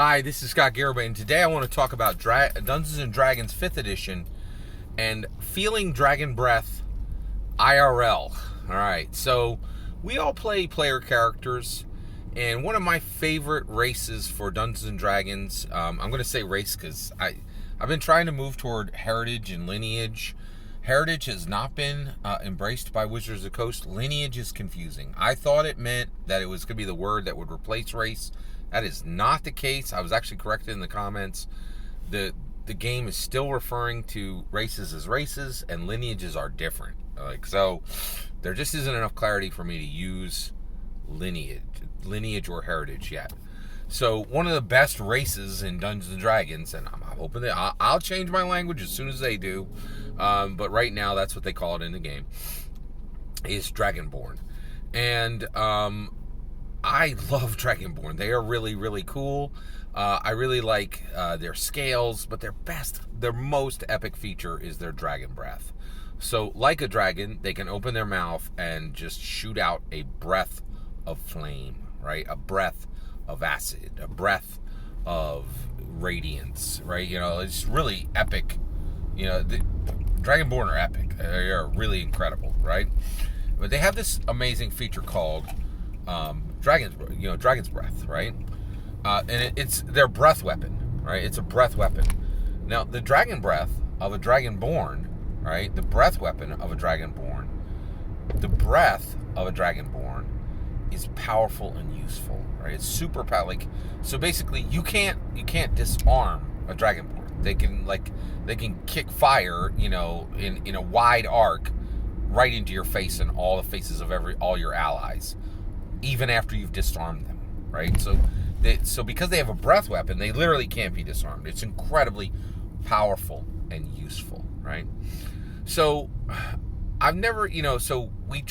Hi, this is Scott Garibay, and today I want to talk about Dungeons & Dragons 5th Edition and feeling Dragon Breath IRL. Alright, so we all play player characters, and one of my favorite races for Dungeons & Dragons, I'm going to say race because I've been trying to move toward heritage and lineage. Heritage has not been embraced by Wizards of the Coast. Lineage is confusing. I thought it meant that it was going to be the word that would replace race. That is not the case. I was actually corrected in the comments. The game is still referring to races as races, and lineages are different. So there just isn't enough clarity for me to use lineage or heritage yet. So one of the best races in Dungeons and Dragons, and I'm hoping that I'll change my language as soon as they do, but right now that's what they call it in the game, is Dragonborn. And I love Dragonborn. They are really, really cool. I really like their scales, but their most epic feature is their dragon breath. So, like a dragon, they can open their mouth and just shoot out a breath of flame, right? A breath of acid, a breath of radiance, right? You know, it's really epic. You know, the Dragonborn are epic. They are really incredible, right? But they have this amazing feature called Dragon's Breath, right? And it's their breath weapon, right? It's a breath weapon. Now, the Dragon Breath of a Dragonborn, right? The breath weapon of a Dragonborn, the breath of a Dragonborn is powerful and useful, right? It's super powerful. So basically, you can't disarm a Dragonborn. They can kick fire, in a wide arc right into your face and all the faces of all your allies, even after you've disarmed them, right? So because they have a breath weapon, they literally can't be disarmed. It's incredibly powerful and useful, right? So I've never, so we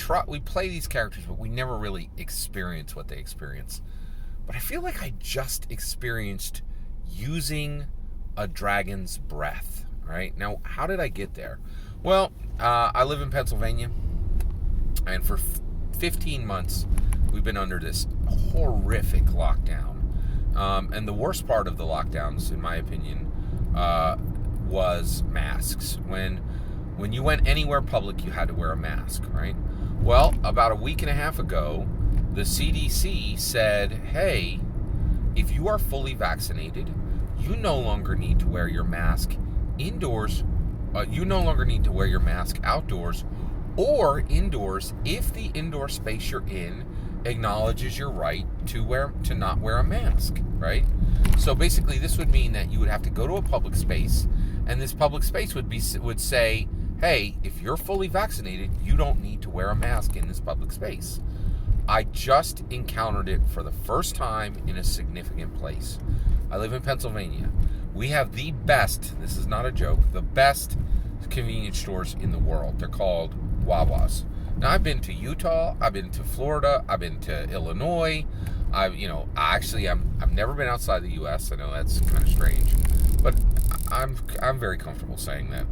play these characters, but we never really experience what they experience. But I feel like I just experienced using a dragon's breath, right? Now, how did I get there? Well, I live in Pennsylvania, and for 15 months, we've been under this horrific lockdown. And the worst part of the lockdowns, in my opinion, was masks. When you went anywhere public, you had to wear a mask, right? Well, about a week and a half ago, the CDC said, hey, if you are fully vaccinated, you no longer need to wear your mask indoors. You no longer need to wear your mask outdoors or indoors if the indoor space you're in acknowledges your right to not wear a mask, right? So basically, this would mean that you would have to go to a public space, and this public space would say, hey, if you're fully vaccinated, you don't need to wear a mask in this public space. I just encountered it for the first time in a significant place. I live in Pennsylvania. We have the best, this is not a joke, the best convenience stores in the world. They're called Wawas. Now, I've been to Utah, I've been to Florida, I've been to Illinois. I've never been outside the U.S. I know that's kind of strange, but I'm very comfortable saying that.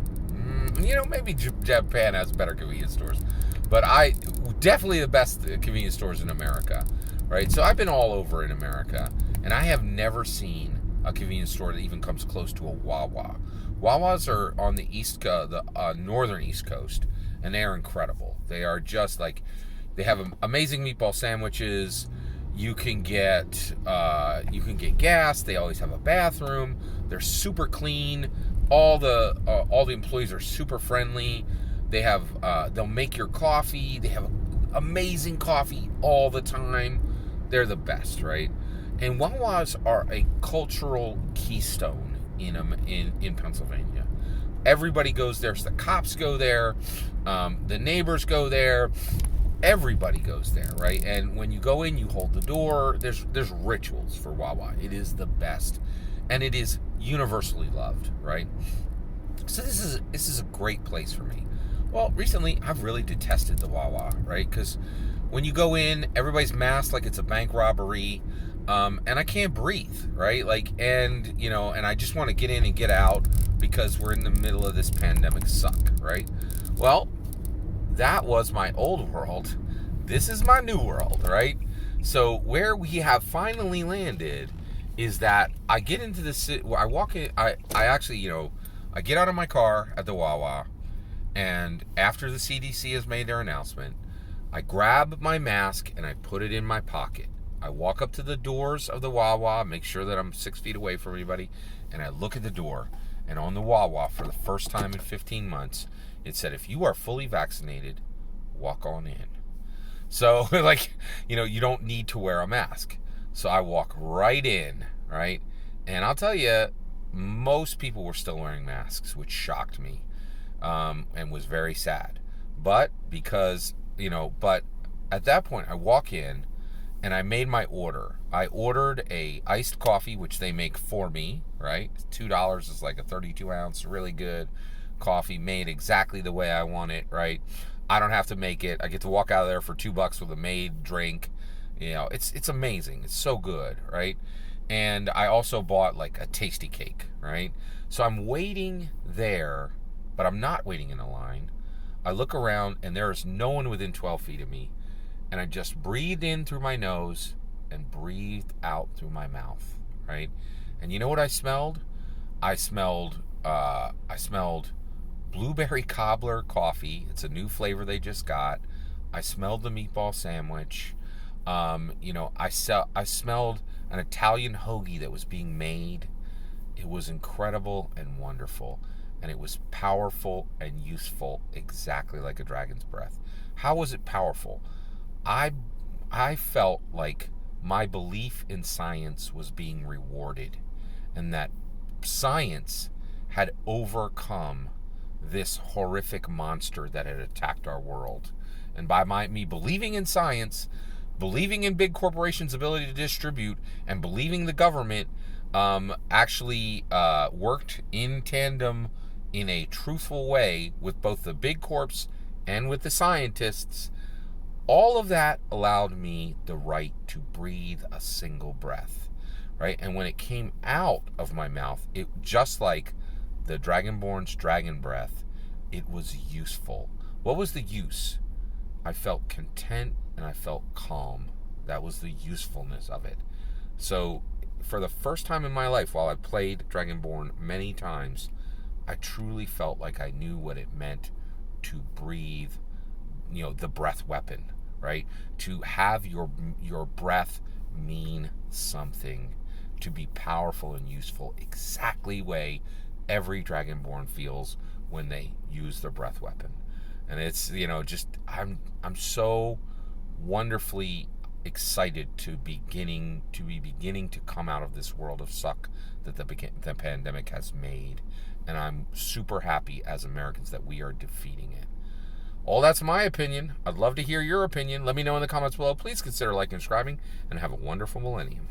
Maybe Japan has better convenience stores, but definitely the best convenience stores in America, right? So I've been all over in America, and I have never seen a convenience store that even comes close to a Wawa. Wawas are on the northern East Coast, and they are incredible. They are just they have amazing meatball sandwiches. You can get gas. They always have a bathroom. They're super clean. All the employees are super friendly. They'll make your coffee. They have amazing coffee all the time. They're the best, right? And Wawas are a cultural keystone in Pennsylvania. Everybody goes there. So the cops go there. The neighbors go there. Everybody goes there, right? And when you go in, you hold the door. There's rituals for Wawa. It is the best, and it is universally loved, right? So this is a great place for me. Well, recently I've really detested the Wawa, right? Because when you go in, everybody's masked like it's a bank robbery. And I can't breathe, right? And I just want to get in and get out because we're in the middle of this pandemic suck, right? Well, that was my old world. This is my new world, right? So where we have finally landed is that I get into the I walk in, I actually, I get out of my car at the Wawa, and after the CDC has made their announcement, I grab my mask and I put it in my pocket. I walk up to the doors of the Wawa, make sure that I'm 6 feet away from anybody, and I look at the door. And on the Wawa, for the first time in 15 months, it said, if you are fully vaccinated, walk on in. So, you don't need to wear a mask. So I walk right in, right? And I'll tell you, most people were still wearing masks, which shocked me, and was very sad. But but at that point, I walk in and I made my order. I ordered a iced coffee, which they make for me, right? $2 is like a 32-ounce, really good coffee made exactly the way I want it, right? I don't have to make it. I get to walk out of there for $2 with a made drink. It's amazing. It's so good, right? And I also bought like a tasty cake, right? So I'm waiting there, but I'm not waiting in a line. I look around and there is no one within 12 feet of me. And I just breathed in through my nose and breathed out through my mouth, right? And you know what I smelled? I smelled blueberry cobbler coffee. It's a new flavor they just got. I smelled the meatball sandwich. I smelled an Italian hoagie that was being made. It was incredible and wonderful. And it was powerful and useful, exactly like a dragon's breath. How was it powerful? I felt like my belief in science was being rewarded, and that science had overcome this horrific monster that had attacked our world. And by me believing in science, believing in big corporations' ability to distribute, and believing the government actually worked in tandem in a truthful way with both the big corps and with the scientists, all of that allowed me the right to breathe a single breath, right? And when it came out of my mouth, it just like the Dragonborn's dragon breath, it was useful. What was the use? I felt content and I felt calm. That was the usefulness of it. So for the first time in my life, while I played Dragonborn many times, I truly felt like I knew what it meant to breathe, the breath weapon, right? To have your breath mean something, to be powerful and useful, exactly way every Dragonborn feels when they use their breath weapon. And it's, I'm so wonderfully excited to be beginning to come out of this world of suck that the pandemic has made. And I'm super happy as Americans that we are defeating it. All that's my opinion. I'd love to hear your opinion. Let me know in the comments below. Please consider liking and subscribing, and have a wonderful millennium.